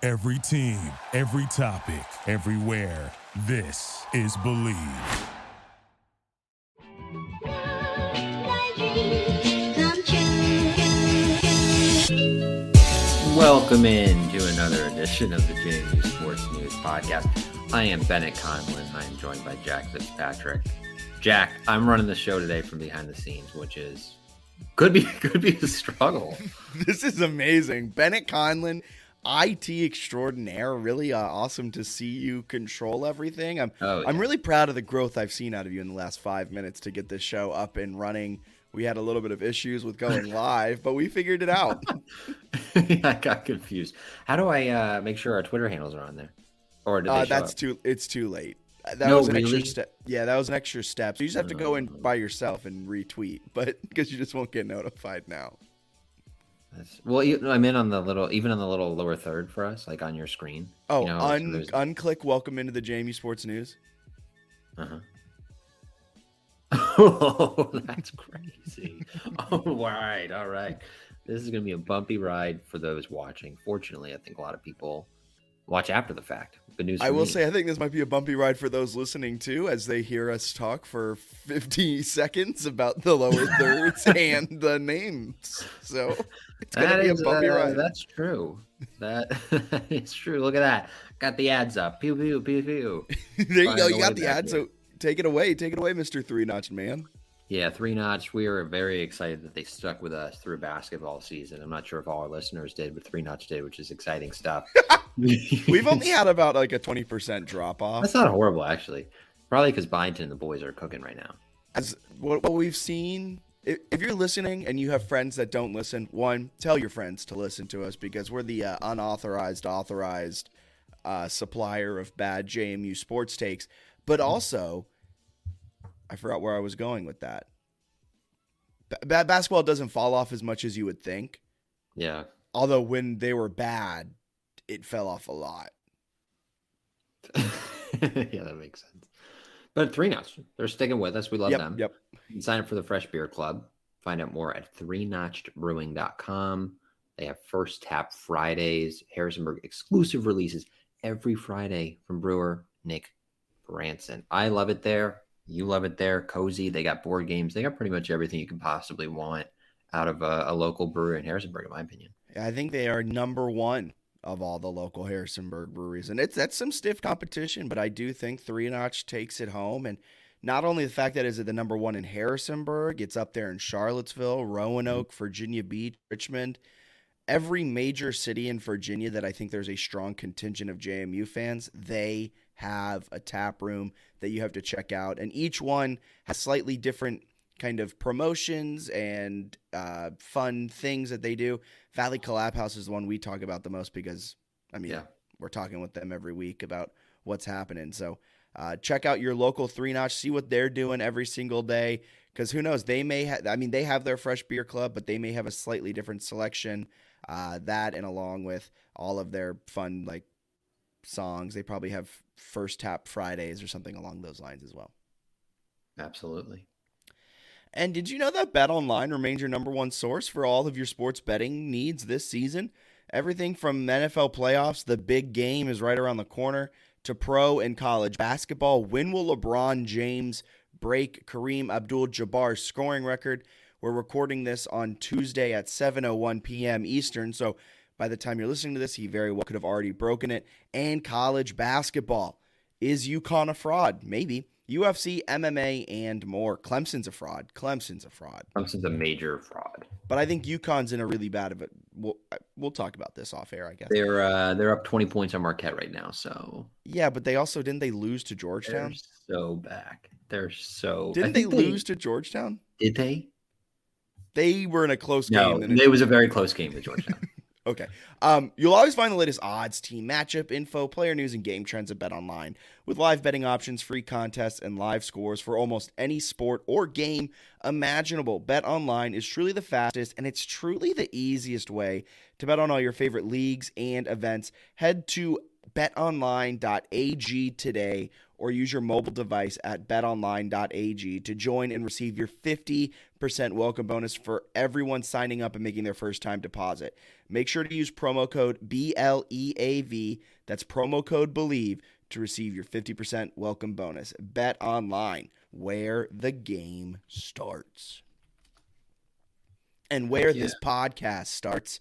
Every team, every topic, everywhere. This is Believe. Welcome in to another edition of the JMU Sports News Podcast. I am Bennett Conlin. I am joined by Jack Fitzpatrick. Jack, I'm running the show today from behind the scenes, which is could be a struggle. This is amazing. Bennett Conlin, IT extraordinaire. Really awesome to see you control everything. I'm really proud of the growth I've seen out of you in the last 5 minutes to get this show up and running. We had a little bit of issues with going live, but we figured it out. I got confused. How do I make sure our Twitter handles are on there? Or did they show up? It's too late. That No, was an really? extra step. Yeah, that was an extra step. So you just have to go in by yourself and retweet, but because you just won't get notified now. I'm in on the little lower third for us, like on your screen. Oh, you know, unclick welcome into the JMU Sports News. Uh-huh. Oh, that's crazy. All right. This is going to be a bumpy ride for those watching. Fortunately, I think a lot of people watch after the fact. Good news for I will me. say I think this might be a bumpy ride for those listening too, as they hear us talk for 50 seconds about the lower thirds and the names. So it's going to be a bumpy ride. That's true. That is true. Look at that. Got the ads up. Pew, pew, pew, pew. There you go. You got the ad. So take it away. Take it away, Mr. Three-Notch Man. Yeah, 3-Notch. We are very excited that they stuck with us through basketball season. I'm not sure if all our listeners did, but 3-Notch did, which is exciting stuff. We've only had about like a 20% drop off. That's not horrible, actually. Probably because Byington and the boys are cooking right now. As what we've seen, if you're listening and you have friends that don't listen, one, tell your friends to listen to us because we're the authorized supplier of bad JMU sports takes. But also, I forgot where I was going with that. Basketball doesn't fall off as much as you would think. Yeah. Although when they were bad, it fell off a lot. Yeah, that makes sense. But 3-Notch, they're sticking with us. We love them. Yep. You can sign up for the Fresh Beer Club. Find out more at 3notchedbrewing.com. They have First Tap Fridays, Harrisonburg exclusive releases every Friday from brewer Nick Branson. I love it there. You love it there. Cozy. They got board games. They got pretty much everything you can possibly want out of a local brewery in Harrisonburg, in my opinion. I think they are number one of all the local Harrisonburg breweries. And that's some stiff competition, but I do think 3-Notch takes it home. And not only the fact that it's the number one in Harrisonburg, it's up there in Charlottesville, Roanoke, Virginia Beach, Richmond. Every major city in Virginia that I think there's a strong contingent of JMU fans, they have a tap room that you have to check out. And each one has slightly different kind of promotions and fun things that they do. Valley Collab House is the one we talk about the most because, we're talking with them every week about what's happening. So check out your local 3-Notch, see what they're doing every single day. Because who knows, they may have, they have their Fresh Beer Club, but they may have a slightly different selection. That and along with all of their fun songs, they probably have First Tap Fridays or something along those lines as well. Absolutely. And did you know that BetOnline remains your number one source for all of your sports betting needs this season? Everything from NFL playoffs, the big game is right around the corner, to pro and college basketball. When will LeBron James break Kareem Abdul-Jabbar's scoring record? We're recording this on Tuesday at 7:01 p.m. Eastern, so by the time you're listening to this, he very well could have already broken it. And college basketball. Is UConn a fraud? Maybe. UFC, MMA, and more. Clemson's a fraud. Clemson's a major fraud. But I think UConn's in a really bad of it. We'll talk about this off air, I guess. They're up 20 points on Marquette right now, so. Yeah, but they also didn't they lose to Georgetown? They're so back. Didn't they lose to Georgetown? Did they? They were in a close game. No, it was a very close game with Georgetown. Okay. You'll always find the latest odds, team matchup info, player news, and game trends at BetOnline. With live betting options, free contests, and live scores for almost any sport or game imaginable, BetOnline is truly the fastest, and it's truly the easiest way to bet on all your favorite leagues and events. Head to betonline.ag today or use your mobile device at betonline.ag to join and receive your 50% welcome bonus for everyone signing up and making their first time deposit. Make sure to use promo code BLEAV, that's promo code BELIEVE, to receive your 50% welcome bonus. Bet Online, where the game starts. And where this podcast starts,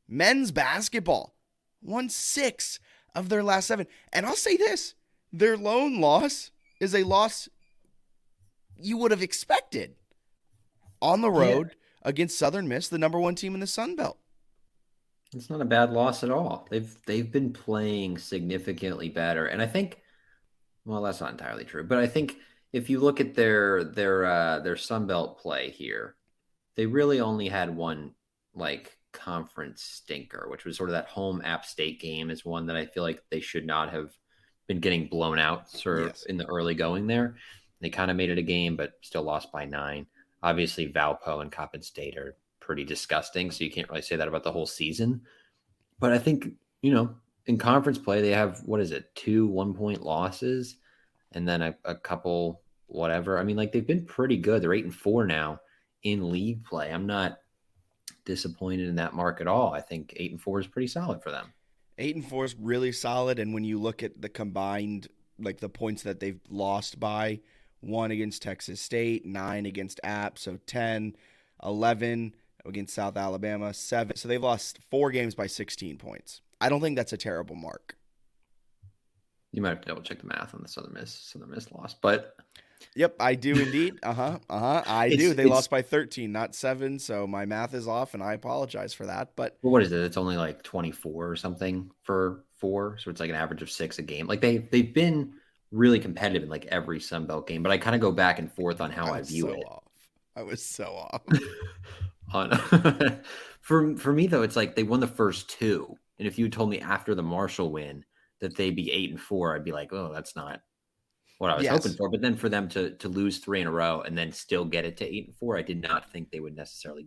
men's basketball won 6 of their last 7. And I'll say this, their lone loss is a loss you would have expected on the road against Southern Miss, the number 1 team in the Sun Belt. It's not a bad loss at all. They've been playing significantly better, and I think, well, that's not entirely true, but I think if you look at their Sun Belt play here, they really only had one like conference stinker, which was sort of that home App State game, is one that I feel like they should not have been getting blown out in the early going there. They kind of made it a game, but still lost by 9. Obviously, Valpo and Coppin State are pretty disgusting, so you can't really say that about the whole season. But I think, in conference play, they have, 2 1-point losses and then a couple whatever. I mean, like, they've been pretty good. They're 8-4 now in league play. I'm not disappointed in that mark at all. I think 8-4 is pretty solid for them. 8-4 is really solid, and when you look at the combined, like the points that they've lost by, 1 against Texas State, 9 against App, so 10, 11 against South Alabama, 7. So they've lost 4 games by 16 points. I don't think that's a terrible mark. You might have to double check the math on the Southern Miss loss, but yep, I do indeed. I do. They lost by 13, not 7. So my math is off, and I apologize for that. But what is it? It's only like 24 or something for 4, so it's like an average of 6 a game. Like they've been really competitive in like every Sun Belt game, but I kind of go back and forth on how I view it. I was so off. For me though, it's like they won the first 2, and if you told me after the Marshall win that they'd be 8-4, I'd be like, oh, that's not what I was hoping for. But then for them to lose 3 in a row and then still get it to 8-4, I did not think they would necessarily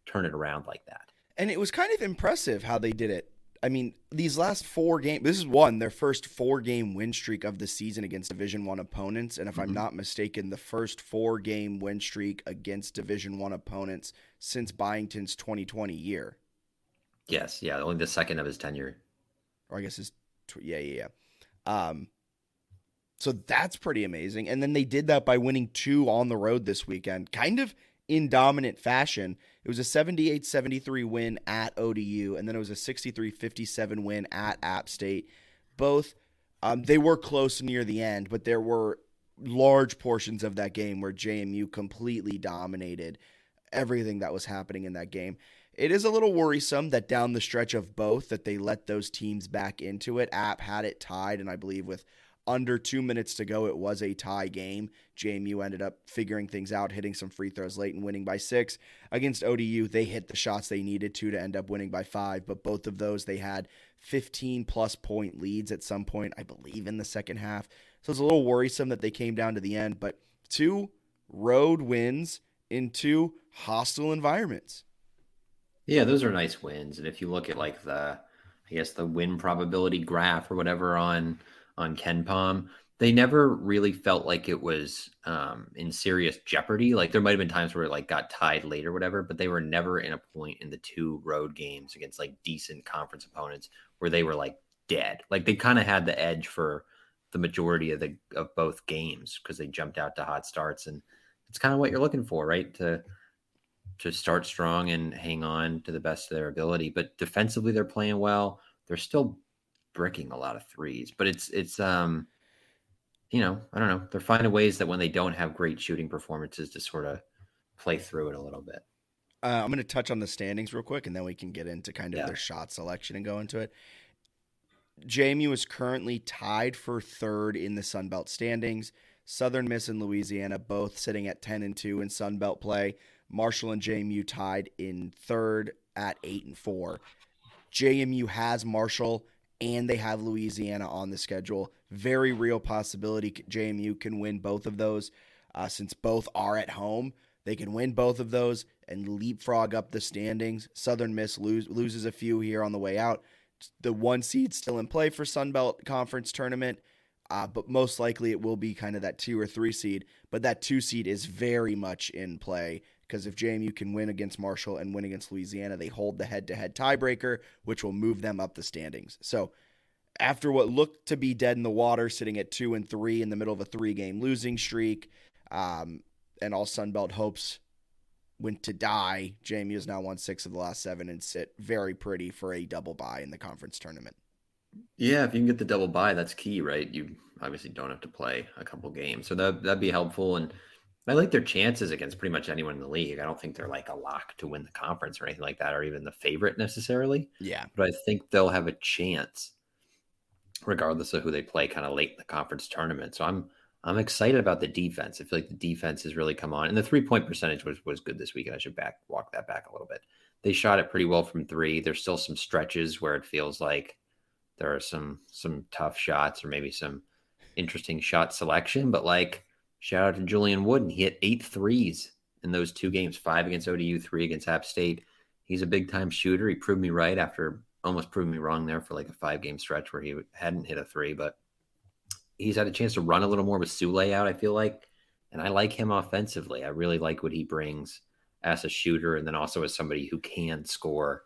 turn it around like that. And it was kind of impressive how they did it. I mean, these last 4 games, this is their first 4-game win streak of the season against Division I opponents. And if I'm not mistaken, the first 4-game win streak against Division I opponents since Byington's 2020 year. Yes, yeah, only the second of his tenure. Or I guess so that's pretty amazing. And then they did that by winning 2 on the road this weekend, kind of in dominant fashion. It was a 78-73 win at ODU, and then it was a 63-57 win at App State. Both, they were close near the end, but there were large portions of that game where JMU completely dominated everything that was happening in that game. It is a little worrisome that down the stretch of both that they let those teams back into it. App had it tied, and I believe with under 2 minutes to go, it was a tie game. JMU ended up figuring things out, hitting some free throws late and winning by 6. Against ODU, they hit the shots they needed to end up winning by 5, but both of those they had 15-plus point leads at some point, I believe, in the second half. So it's a little worrisome that they came down to the end, but 2 road wins in 2 hostile environments. Yeah, those are nice wins. And if you look at like the win probability graph or whatever on KenPom, they never really felt like it was in serious jeopardy. Like there might have been times where it like got tied late or whatever, but they were never in a point in the 2 road games against like decent conference opponents where they were like dead. Like they kind of had the edge for the majority of both games because they jumped out to hot starts, and it's kind of what you're looking for, right? To start strong and hang on to the best of their ability. But defensively, they're playing well. They're still bricking a lot of threes, but it's I don't know. They're finding ways that when they don't have great shooting performances to sort of play through it a little bit. I'm going to touch on the standings real quick, and then we can get into kind of their shot selection and go into it. JMU is currently tied for 3rd in the Sun Belt standings. Southern Miss and Louisiana both sitting at 10-2 in Sun Belt play. Marshall and JMU tied in 3rd at 8-4. JMU has Marshall and they have Louisiana on the schedule. Very real possibility JMU can win both of those since both are at home. They can win both of those and leapfrog up the standings. Southern Miss loses a few here on the way out. The 1 seed still in play for Sun Belt Conference tournament. but most likely it will be kind of that 2 or 3 seed. But that 2 seed is very much in play because if JMU can win against Marshall and win against Louisiana, they hold the head-to-head tiebreaker, which will move them up the standings. So after what looked to be dead in the water, sitting at 2 and 3 in the middle of a 3-game losing streak, and all Sunbelt hopes went to die, JMU has now won 6 of the last 7 and sit very pretty for a double bye in the conference tournament. Yeah, if you can get the double bye, that's key, right? You obviously don't have to play a couple games, so that'd be helpful. And I like their chances against pretty much anyone in the league. I don't think they're like a lock to win the conference or anything like that, or even the favorite necessarily. Yeah. But I think they'll have a chance regardless of who they play kind of late in the conference tournament. So I'm excited about the defense. I feel like the defense has really come on. And the 3-point percentage was good this weekend. I should walk that back a little bit. They shot it pretty well from 3. There's still some stretches where it feels like there are some tough shots or maybe some interesting shot selection. But like, shout out to Julian Wooden. He hit 8 threes in those 2 games, 5 against ODU, 3 against App State. He's a big time shooter. He proved me right after almost proved me wrong there for like a 5-game stretch where he hadn't hit a 3, but he's had a chance to run a little more with Sule out, I feel like. And I like him offensively. I really like what he brings as a shooter and then also as somebody who can score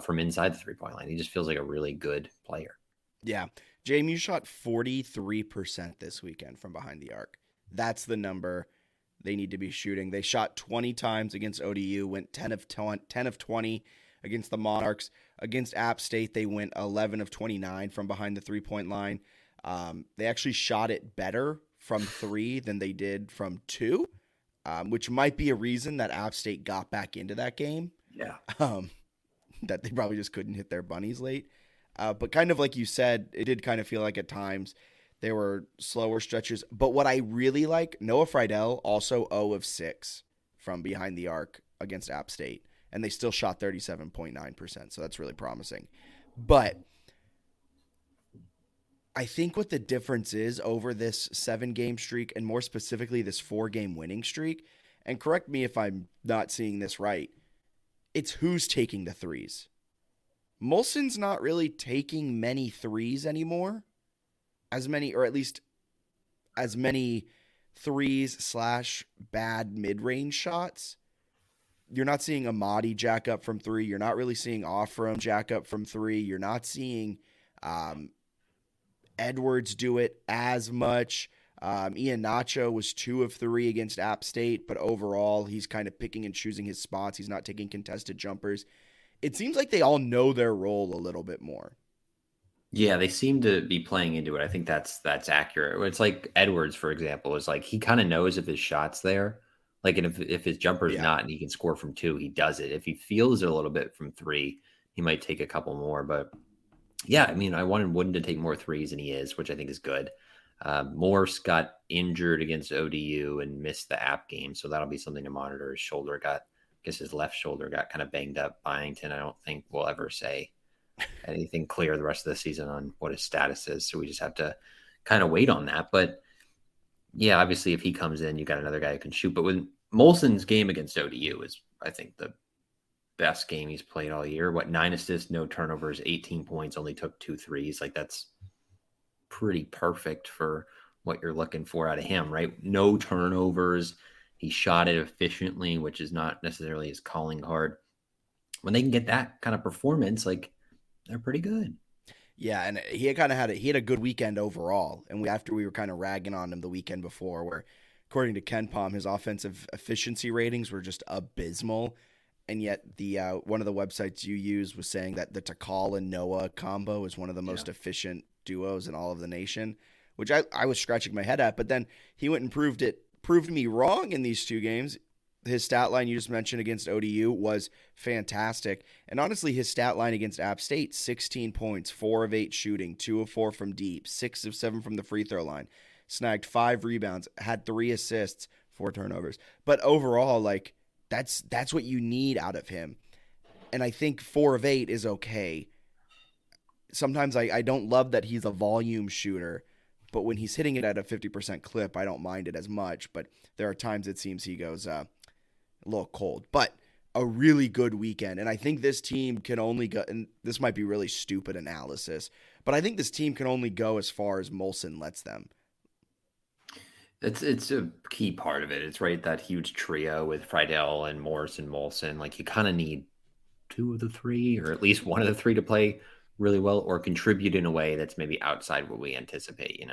from inside the 3-point line. He just feels like a really good player. Yeah. JMU shot 43% this weekend from behind the arc. That's the number they need to be shooting. They shot 20 times against ODU, went 10 of 20 against the Monarchs. Against App State, they went 11 of 29 from behind the 3-point line. They actually shot it better from 3 than they did from 2, which might be a reason that App State got back into that game. Yeah. That they probably just couldn't hit their bunnies late. But kind of like you said, it did kind of feel like at times there were slower stretches. But what I really like, Noah Friedel also 0 of 6 from behind the arc against App State. And they still shot 37.9%. So that's really promising. But I think what the difference is over this 7-game streak and more specifically this 4-game winning streak, and correct me if I'm not seeing this right, it's who's taking the threes. Molson's not really taking many threes anymore. As many, or at least as many threes / bad mid-range shots. You're not seeing Amadi jack up from 3. You're not really seeing Offram jack up from 3. You're not seeing Edwards do it as much. Ian Nacho was 2 of 3 against App State, but overall he's kind of picking and choosing his spots. He's not taking contested jumpers. It seems like they all know their role a little bit more. Yeah, they seem to be playing into it. I think that's accurate. It's like Edwards, for example, is like he kind of knows if his shot's there. Like, and if his jumper's not and he can score from 2, he does it. If he feels it a little bit from 3, he might take a couple more. But yeah, I mean, I wanted Wooden to take more threes than he is, which I think is good. Morse got injured against ODU and missed the app game, so that'll be something to monitor. His shoulder got, I guess his left shoulder got kind of banged up. Byington, I don't think we'll ever say anything clear the rest of the season on what his status is, so we just have to kind of wait on that. But yeah, obviously, if he comes in, you got another guy who can shoot. But with Molson's game against ODU is, I think, the best game he's played all year. 9 assists, no turnovers, 18 points, only took 2 threes. Like, that's pretty perfect for what you're looking for out of him, right? No turnovers. He shot it efficiently, which is not necessarily his calling card. When they can get that kind of performance, like, they're pretty good. Yeah, and he had a good weekend overall. And after we were kind of ragging on him the weekend before, where according to Ken Palm, his offensive efficiency ratings were just abysmal. And yet the one of the websites you used was saying that the Takal and Noah combo is one of the most efficient duos in all of the nation, which I was scratching my head at. But then he went and proved me wrong in these 2 games. His stat line you just mentioned against ODU was fantastic. And honestly, his stat line against App State, 16 points, 4 of 8 shooting, 2 of 4 from deep, 6 of 7 from the free throw line, snagged 5 rebounds, had 3 assists, 4 turnovers. But overall, like, that's what you need out of him. And I think 4 of 8 is okay. Sometimes I don't love that he's a volume shooter, but when he's hitting it at a 50% clip, I don't mind it as much. But there are times it seems he goes a little cold. But a really good weekend. And I think this team can only go, and this might be really stupid analysis, but I think this team can only go as far as Molson lets them. It's a key part of it. It's right that huge trio with Friedel and Morris and Molson. Like you kind of need two of the three, or at least one of the three, to play really well or contribute in a way that's maybe outside what we anticipate.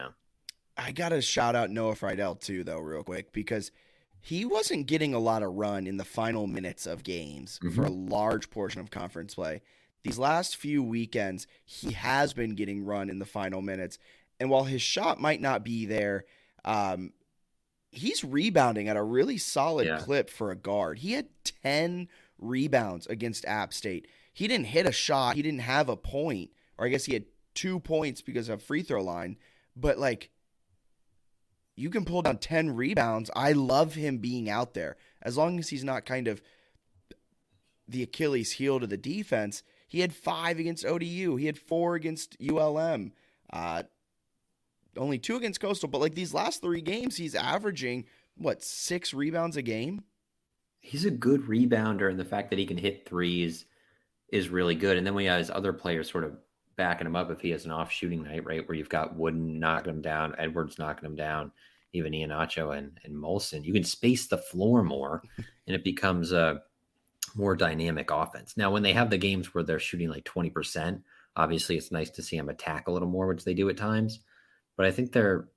I got to shout out Noah Friedel too, though, real quick, because he wasn't getting a lot of run in the final minutes of games for a large portion of conference play. These last few weekends, he has been getting run in the final minutes. And while his shot might not be there, he's rebounding at a really solid clip for a guard. He had 10 rebounds against App State. He didn't hit a shot. He didn't have a point. Or I guess he had 2 points because of free throw line. But, like, you can pull down 10 rebounds. I love him being out there. As long as he's not kind of the Achilles heel to the defense. He had 5 against ODU. He had 4 against ULM. Only 2 against Coastal. But, like, these last 3 games, he's averaging, 6 rebounds a game? He's a good rebounder, and the fact that he can hit threes is really good. And then we have his other players sort of backing him up if he has an off shooting night, right? Where you've got Wooden knocking him down, Edwards knocking him down, even Iannacho and Molson. You can space the floor more, and it becomes a more dynamic offense. Now, when they have the games where they're shooting like 20%, obviously it's nice to see them attack a little more, which they do at times. But I think they're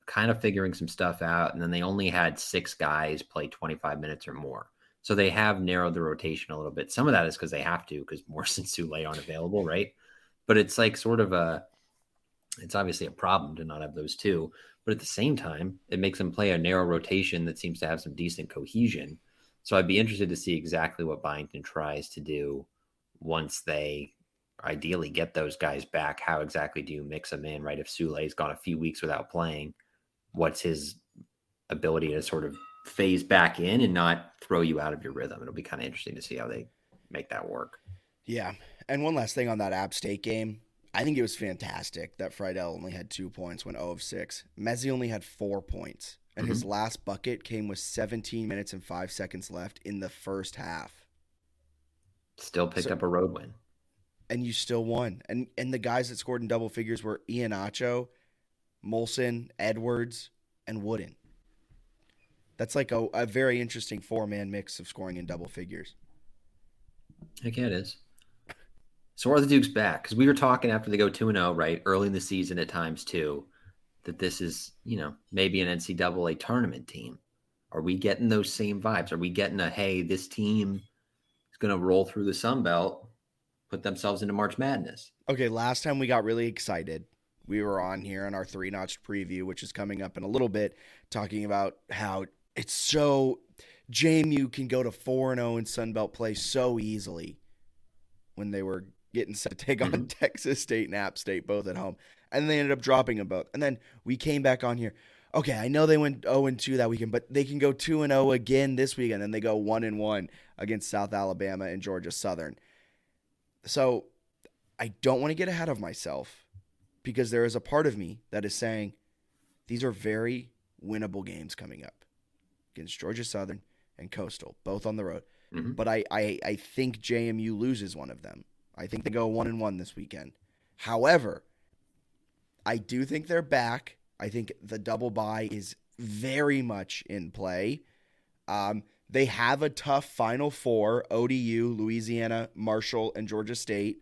kind of figuring some stuff out. And then they only had 6 guys play 25 minutes or more. So they have narrowed the rotation a little bit. Some of that is because they have to, because Morris and Soule aren't available, right? But it's like sort of it's obviously a problem to not have those two. But at the same time, it makes them play a narrow rotation that seems to have some decent cohesion. So I'd be interested to see exactly what Byington tries to do once they ideally get those guys back. How exactly do you mix them in, right? If Soule's gone a few weeks without playing, what's his ability to sort of phase back in and not throw you out of your rhythm? It'll be kind of interesting to see how they make that work. Yeah. And one last thing on that App State game. I think it was fantastic that Friedel only had 2 points, went 0 of 6. Mezzi only had 4 points. And his last bucket came with 17 minutes and 5 seconds left in the first half. Still picked up a road win. And you still won. And the guys that scored in double figures were Iannacho, Molson, Edwards, and Wooden. That's like a very interesting 4-man mix of scoring in double figures. Heck yeah, it is. So are the Dukes back? Because we were talking after they go 2-0, right, early in the season at times too, that this is, maybe an NCAA tournament team. Are we getting those same vibes? Are we getting hey, this team is going to roll through the Sun Belt, put themselves into March Madness? Okay, last time we got really excited. We were on here on our 3-notch preview, which is coming up in a little bit, talking about how it's so JMU can go to 4-0 in Sun Belt play so easily when they were getting set to take on Texas State and App State both at home. And they ended up dropping them both. And then we came back on here. Okay, I know they went 0-2 that weekend, but they can go 2-0 again this weekend. And they go 1-1 against South Alabama and Georgia Southern. So I don't want to get ahead of myself because there is a part of me that is saying these are very winnable games coming up against Georgia Southern and Coastal, both on the road. But I think JMU loses one of them. I think they go 1-1 this weekend. However, I do think they're back. I think the double bye is very much in play. They have a tough Final Four: ODU, Louisiana, Marshall, and Georgia State.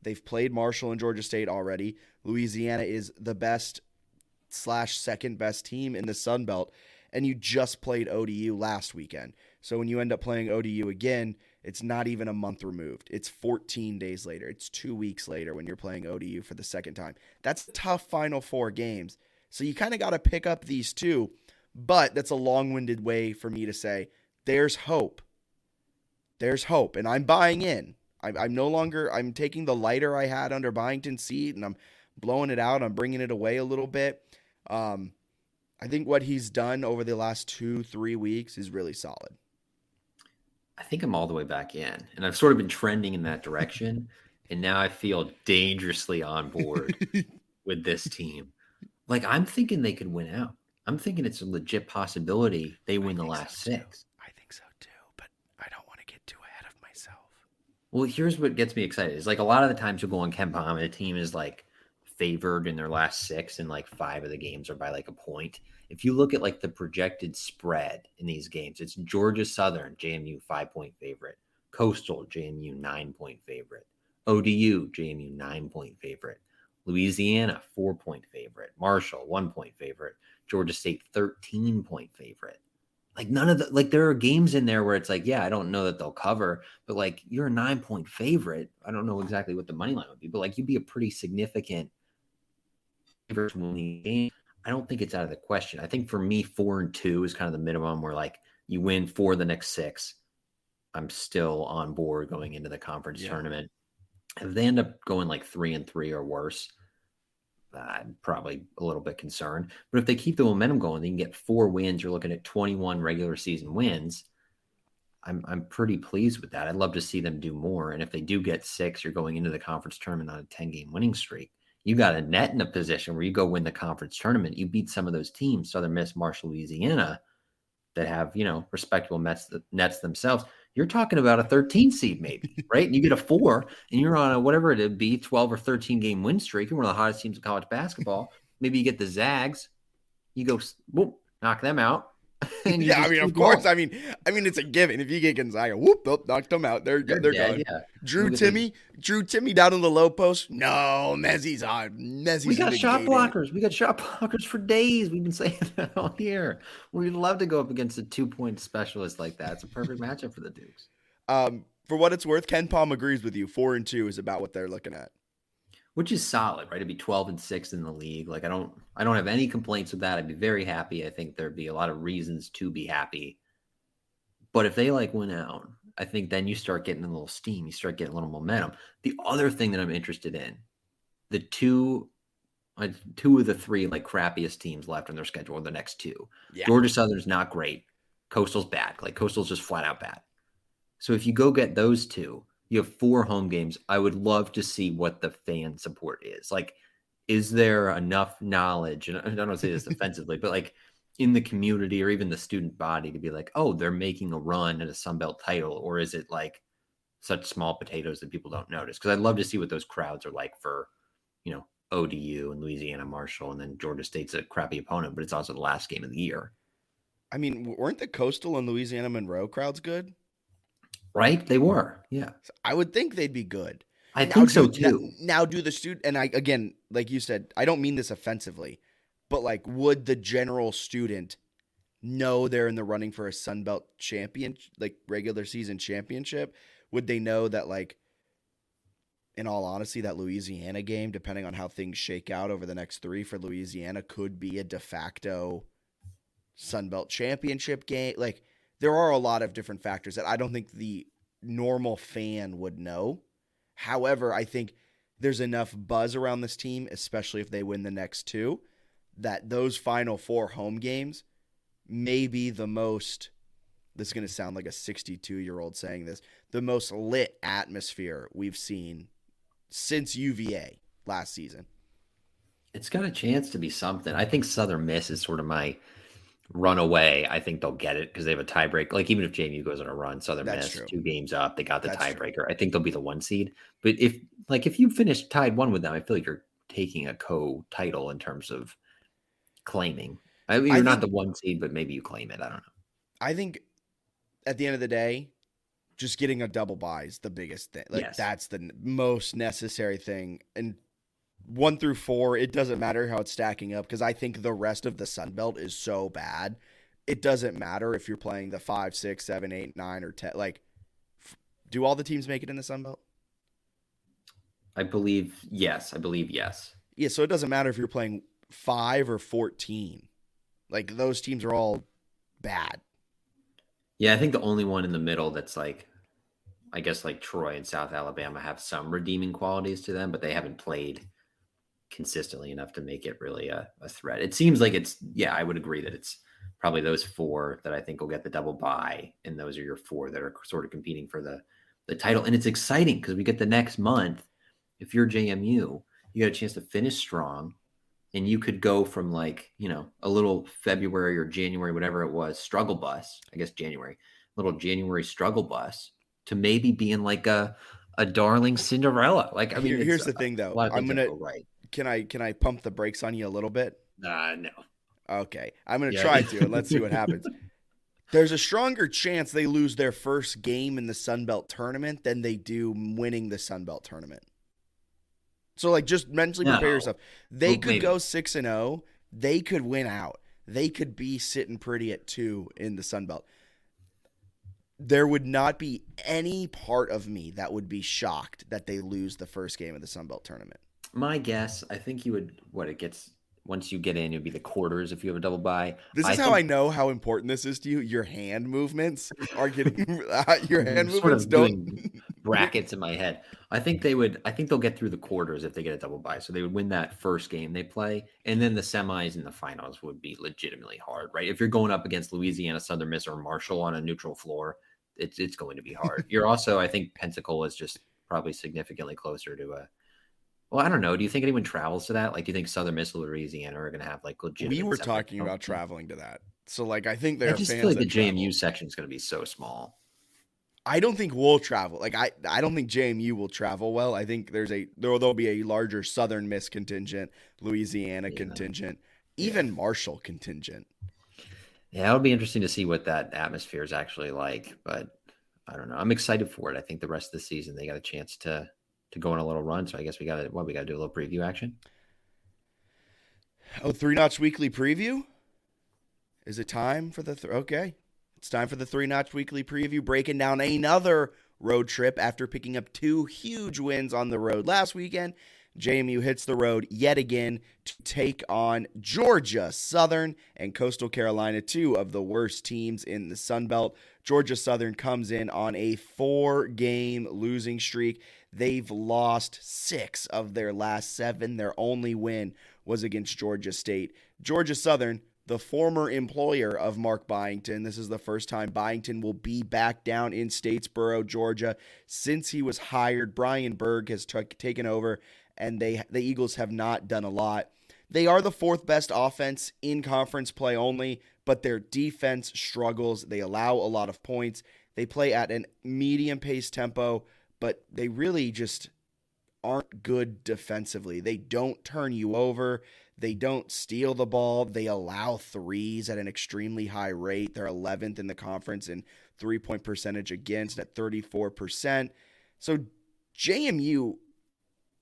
They've played Marshall and Georgia State already. Louisiana is the best / second best team in the Sun Belt, and you just played ODU last weekend. So when you end up playing ODU again, it's not even a month removed. It's 14 days later. It's 2 weeks later when you're playing ODU for the second time. That's tough Final Four games. So you kind of got to pick up these two, but that's a long-winded way for me to say there's hope. There's hope, and I'm buying in. I'm taking the lighter I had under Byington's seat, and I'm blowing it out. I'm bringing it away a little bit. I think what he's done over the last 2-3 weeks is really solid. I think I'm all the way back in, and I've sort of been trending in that direction, and now I feel dangerously on board with this team. Like, I'm thinking they could win out. I'm thinking it's a legit possibility they win the last 6. I think so too, but I don't want to get too ahead of Well, here's what gets me excited. Is like a lot of the times you'll go on Ken Palm and a team is like favored in their last 6 and like 5 of the games are by like a point. If you look at like the projected spread in these games, it's Georgia Southern, JMU 5-point favorite, Coastal, JMU 9-point favorite, ODU, JMU 9-point favorite, Louisiana 4-point favorite, Marshall 1-point favorite, Georgia State 13-point favorite. Like none of the like there are games in there where it's like, yeah, I don't know that they'll cover, but like you're a 9-point favorite. I don't know exactly what the money line would be, but like you'd be a pretty significant favorite to win the game. I don't think it's out of the question. I think for me, 4-2 is kind of the minimum where like you win 4 of the next 6. I'm still on board going into the conference tournament. If they end up going like 3-3 or worse, I'm probably a little bit concerned. But if they keep the momentum going, they can get 4 wins. You're looking at 21 regular season wins. I'm pretty pleased with that. I'd love to see them do more. And if they do get 6, you're going into the conference tournament on a 10-game winning streak. You got a net in a position where you go win the conference tournament. You beat some of those teams, Southern Miss, Marshall, Louisiana, that have, respectable nets themselves. You're talking about a 13 seed maybe, right? And you get a 4 and you're on a whatever it'd be, 12 or 13 game win streak. You're one of the hottest teams in college basketball. Maybe you get the Zags. You go, whoop, knock them out. And yeah, I mean, of course. I mean, it's a given. If you get Gonzaga, whoop, knocked them out. They're gone. Yeah. Drew Timmy down in the low post. No, Mezzi's on. We got shot blockers. We got shot blockers for days. We've been saying that all year. We'd love to go up against a 2-point specialist like that. It's a perfect matchup for the Dukes. For what it's worth, Ken Palm agrees with you. 4-2 is about what they're looking at, which is solid, right? It'd be 12-6 in the league. Like I don't have any complaints with that. I'd be very happy. I think there'd be a lot of reasons to be happy. But if they like went out, I think then you start getting a little steam. You start getting a little momentum. The other thing that I'm interested in, the two of the 3 like crappiest teams left on their schedule are the next 2. Yeah. Georgia Southern's not great. Coastal's bad. Like Coastal's just flat out bad. So if you go get those 2, you have 4 home games. I would love to see what the fan support is. Like, is there enough knowledge? And I don't want to say this offensively, but like in the community or even the student body to be like, oh, they're making a run at a Sun Belt title, or is it like such small potatoes that people don't notice? Because I'd love to see what those crowds are like for, ODU and Louisiana, Marshall, and then Georgia State's a crappy opponent, but it's also the last game of the year. I mean, weren't the Coastal and Louisiana Monroe crowds good? Right? They were. Yeah. I would think they'd be good. I think so too. Now do the student, and again, like you said, I don't mean this offensively, but like, would the general student know they're in the running for a Sun Belt champion, like regular season championship? Would they know that, like, in all honesty, that Louisiana game, depending on how things shake out over the next 3 for Louisiana, could be a de facto Sun Belt championship game? Like, there are a lot of different factors that I don't think the normal fan would know. However, I think there's enough buzz around this team, especially if they win the next 2, that those final 4 home games may be the most, this is going to sound like a 62-year-old saying this, the most lit atmosphere we've seen since UVA last season. It's got a chance to be something. I think Southern Miss is sort of my runaway. I think they'll get it because they have a tiebreak. Like even if JMU goes on a run, Southern Miss 2 games up, they got the tiebreaker. I think they'll be the 1 seed. But if you finish tied 1 with them, I feel like you're taking a co-title in terms of claiming. I mean, you're not the 1 seed, but maybe you claim it. I don't know. I think at the end of the day, just getting a double bye is the biggest thing. Like, yes. That's the most necessary thing. And 1 through 4, it doesn't matter how it's stacking up because I think the rest of the Sun Belt is so bad. It doesn't matter if you're playing the 5, 6, 7, 8, 9, or 10. Like, do all the teams make it in the Sun Belt? I believe yes. Yeah, so it doesn't matter if you're playing 5 or 14. Like, those teams are all bad. Yeah, I think the only one in the middle that's like, I guess like Troy and South Alabama have some redeeming qualities to them, but they haven't played consistently enough to make it really a threat. It seems like I would agree that it's probably those 4 that I think will get the double bye, and those are your 4 that are sort of competing for the title. And it's exciting because we get the next month. If you're JMU, you got a chance to finish strong, and you could go from like, a little February or January, whatever it was, struggle bus, I guess January, little January struggle bus, to maybe being like a a darling Cinderella. Like, I mean, Here's it's the thing, a though. lot of things have to go right. Can I pump the brakes on you a little bit? No. Okay, I'm gonna Yeah. try to, and let's see what happens. There's a stronger chance they lose their first game in the Sun Belt tournament than they do winning the Sun Belt tournament. So, like, just mentally prepare No. yourself. They Well, could maybe. go 6-0. They could win out. They could be sitting pretty at 2 in the Sun Belt. There would not be any part of me that would be shocked that they lose the first game of the Sun Belt tournament. My guess, I think you would, once you get in, it would be the quarters if you have a double bye. This I is how I think know how important this is to you. Your hand movements are getting your hand I'm sort movements of don't. doing brackets in my head. I think they'll get through the quarters if they get a double bye. So they would win that first game they play, and then the semis and the finals would be legitimately hard, right? If you're going up against Louisiana, Southern Miss, or Marshall on a neutral floor, it's going to be hard. You're also, I think Pensacola is just probably significantly closer to a. Well, I don't know. Do you think anyone travels to that? Like, do you think Southern Miss or Louisiana are going to have like We legitimate were semis? talking about traveling to that. So, like, I think I there are just feel fans like the that travel. JMU section is going to be so small. I don't think we'll travel. Like, I don't think JMU will travel well. I think there'll be a larger Southern Miss contingent, Louisiana Yeah. contingent, Yeah. even Marshall contingent. Yeah, it'll be interesting to see what that atmosphere is actually like. But I don't know. I'm excited for it. I think the rest of the season they got a chance to go on a little run. So I guess we got to do a little preview action. Oh, 3-Notch Weekly preview? Is it time for the okay? It's time for the 3-Notch Weekly preview, breaking down another road trip after picking up 2 huge wins on the road last weekend. JMU hits the road yet again to take on Georgia Southern and Coastal Carolina, 2 of the worst teams in the Sun Belt. Georgia Southern comes in on a 4-game losing streak. They've lost 6 of their last 7. Their only win was against Georgia State. Georgia Southern, the former employer of Mark Byington. This is the first time Byington will be back down in Statesboro, Georgia. Since he was hired, Brian Berg has taken over, and the Eagles have not done a lot. They are the 4th best offense in conference play only, but their defense struggles. They allow a lot of points. They play at a medium-paced tempo, but they really just aren't good defensively. They don't turn you over. They don't steal the ball. They allow threes at an extremely high rate. They're 11th in the conference in three-point percentage against at 34%. So JMU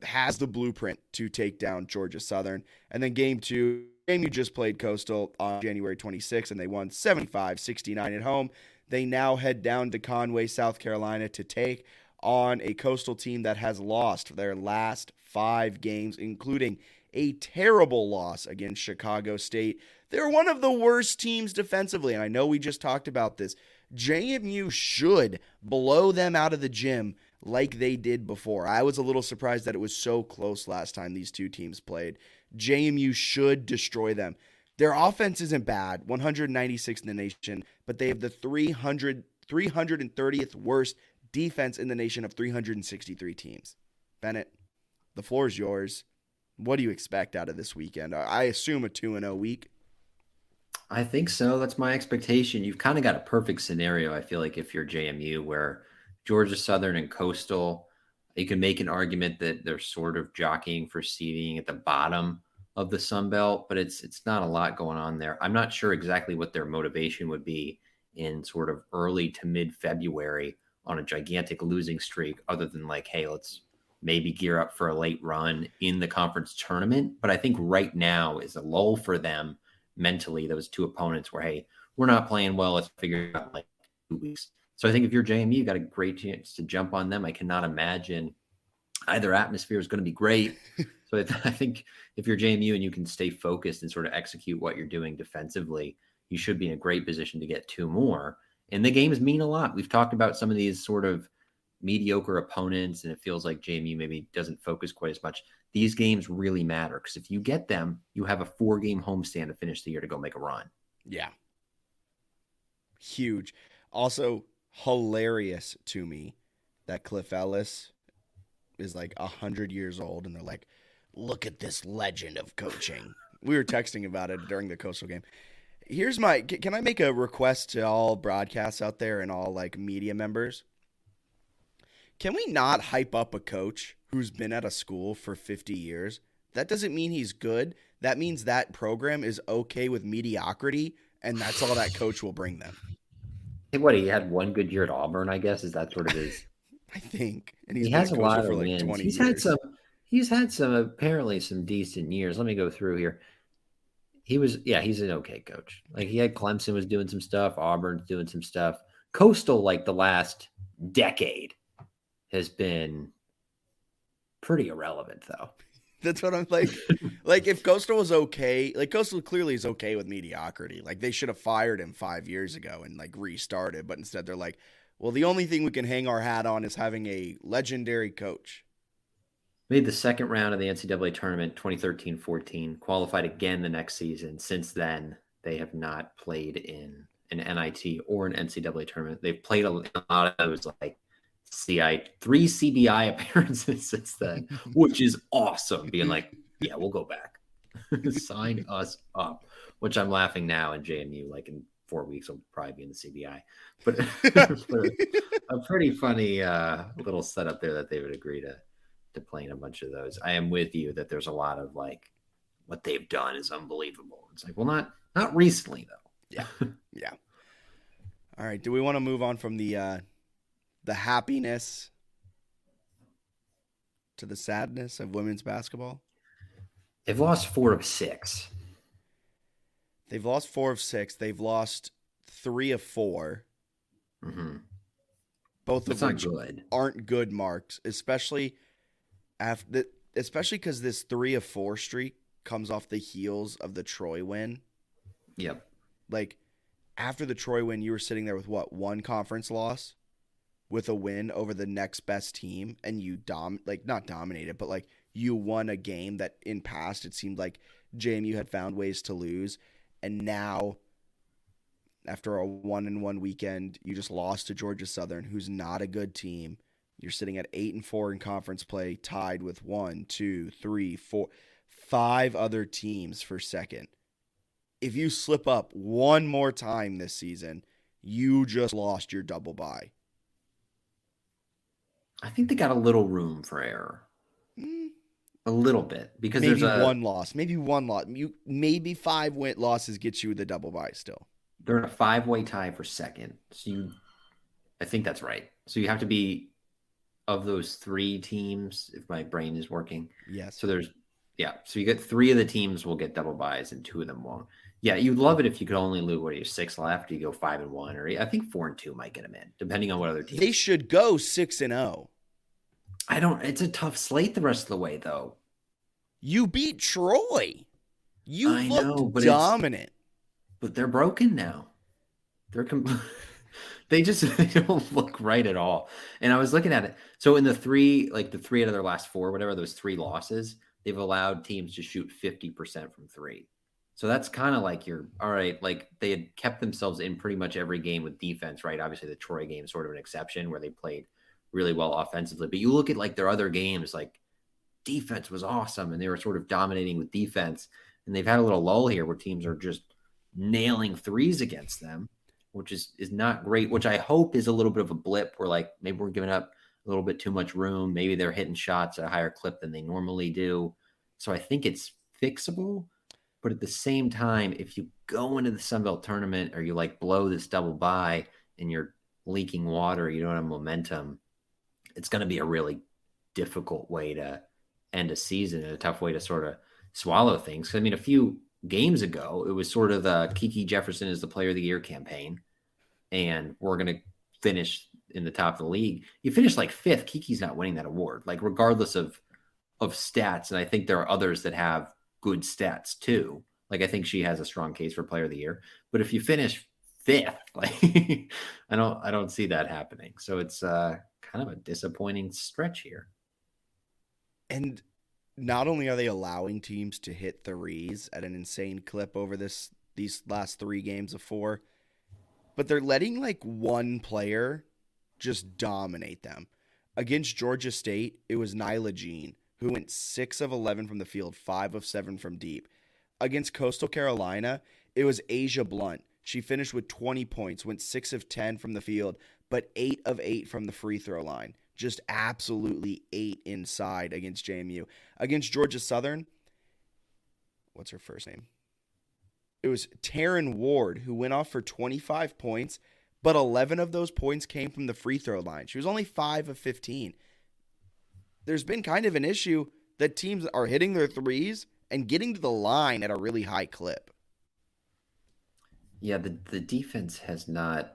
has the blueprint to take down Georgia Southern. And then game 2, JMU just played Coastal on January 26th, and they won 75-69 at home. They now head down to Conway, South Carolina to take on a Coastal team that has lost their last 5 games, including a terrible loss against Chicago State. They're one of the worst teams defensively, and I know we just talked about this. JMU should blow them out of the gym like they did before. I was a little surprised that it was so close last time these 2 teams played. JMU should destroy them. Their offense isn't bad, 196th in the nation, but they have the 330th worst defense in the nation of 363 teams. Bennett, the floor is yours. What do you expect out of this weekend? I assume a 2-0 week. I think so. That's my expectation. You've kind of got a perfect scenario, I feel like, if you're JMU, where Georgia Southern and Coastal, you can make an argument that they're sort of jockeying for seeding at the bottom of the Sun Belt, but it's not a lot going on there. I'm not sure exactly what their motivation would be in sort of early to mid-February on a gigantic losing streak, other than like, hey, let's maybe gear up for a late run in the conference tournament. But I think right now is a lull for them mentally. Those 2 opponents where, hey, we're not playing well. Let's figure it out in like 2 weeks. So I think if you're JMU, you got a great chance to jump on them. I cannot imagine either atmosphere is going to be great. So I think if you're JMU and you can stay focused and sort of execute what you're doing defensively, you should be in a great position to get 2 more. And the games mean a lot. We've talked about some of these sort of mediocre opponents, and it feels like JMU maybe doesn't focus quite as much. These games really matter because if you get them, you have a 4-game homestand to finish the year to go make a run. Yeah. Huge. Also, hilarious to me that Cliff Ellis is like 100 years old, and they're like, look at this legend of coaching. We were texting about it during the Coastal game. Here's can I make a request to all broadcasts out there and all like media members? Can we not hype up a coach who's been at a school for 50 years? That doesn't mean he's good. That means that program is okay with mediocrity, and that's all that coach will bring them. Hey, what, he had one good year at Auburn, I guess. Is that sort of his? I think. And he's He been a has a coach lot for of like wins. 20 He's years. had some. He's had some apparently some decent years. Let me go through here. He's an okay coach. Like he had Clemson was doing some stuff, Auburn's doing some stuff. Coastal, like the last decade, has been pretty irrelevant though. That's what I'm like. Like if Coastal was okay, like Coastal clearly is okay with mediocrity. Like they should have fired him 5 years ago and like restarted, but instead they're like, well, the only thing we can hang our hat on is having a legendary coach. Made the second round of the NCAA tournament 2013-14, qualified again the next season. Since then, they have not played in an NIT or an NCAA tournament. They've played a lot of those like three CBI appearances since then, which is awesome. Being like, yeah, we'll go back. Sign us up. Which I'm laughing now in JMU, like in 4 weeks, I'll probably be in the CBI. But a pretty funny little setup there that they would agree to playing a bunch of those. I am with you that there's a lot of like what they've done is unbelievable. It's like, well, not recently though. Yeah. All right. Do we want to move on from the happiness to the sadness of women's basketball? They've lost 4 of 6. They've lost 4 of 6. They've lost 3 of 4. Mm-hmm. Both That's of which good. Aren't good marks, especially because this 3 of 4 streak comes off the heels of the Troy win. Yep. Like after the Troy win, you were sitting there with what, one conference loss with a win over the next best team, and you not dominated, but like you won a game that in past it seemed like JMU had found ways to lose, and now after a 1-1 weekend, you just lost to Georgia Southern, who's not a good team. You're sitting at 8-4 in conference play, tied with 5 other teams for second. If you slip up one more time this season, you just lost your double bye. I think they got a little room for error. A little bit. Because maybe there's one loss. Maybe 5 losses gets you the double bye still. They're in a 5-way tie for second. So I think that's right. So you have to be of those 3 teams, if my brain is working. Yes. So so you get 3 of the teams will get double byes and 2 of them won't. Yeah, you'd love it if you could only lose 6 left. You go 5-1, or I think 4-2 might get them in, depending on what other teams. They should go 6-0. It's a tough slate the rest of the way, though. You beat Troy. You looked but dominant. But they're broken now. They don't look right at all. And I was looking at it. So in the 3 out of their last 4, whatever, those 3 losses, they've allowed teams to shoot 50% from 3. So that's kind of like all right, like they had kept themselves in pretty much every game with defense, right? Obviously the Troy game is sort of an exception where they played really well offensively. But you look at like their other games, like defense was awesome and they were sort of dominating with defense. And they've had a little lull here where teams are just nailing threes against them, which is not great, which I hope is a little bit of a blip where like maybe we're giving up a little bit too much room. Maybe they're hitting shots at a higher clip than they normally do. So I think it's fixable. But at the same time, if you go into the Sun Belt tournament or you like blow this double bye and you're leaking water, you don't have momentum, it's going to be a really difficult way to end a season and a tough way to sort of swallow things. I mean, a few games ago, it was sort of the Kiki Jefferson is the player of the year campaign, and we're going to finish in the top of the league. You finish like 5th, Kiki's not winning that award, like regardless of stats. And I think there are others that have good stats too. Like I think she has a strong case for player of the year, but if you finish 5th, like I don't see that happening. So it's kind of a disappointing stretch here. And not only are they allowing teams to hit threes at an insane clip over these last 3 games of 4, but they're letting like one player just dominate them. Against Georgia State, it was Nyla Jean, who went 6 of 11 from the field, 5 of 7 from deep. Against Coastal Carolina, it was Asia Blunt. She finished with 20 points, went 6 of 10 from the field, but 8 of 8 from the free throw line. just absolutely ate inside against JMU. Against Georgia Southern, what's her first name? It was Taryn Ward, who went off for 25 points, but 11 of those points came from the free throw line. She was only 5 of 15. There's been kind of an issue that teams are hitting their threes and getting to the line at a really high clip. Yeah, the defense has not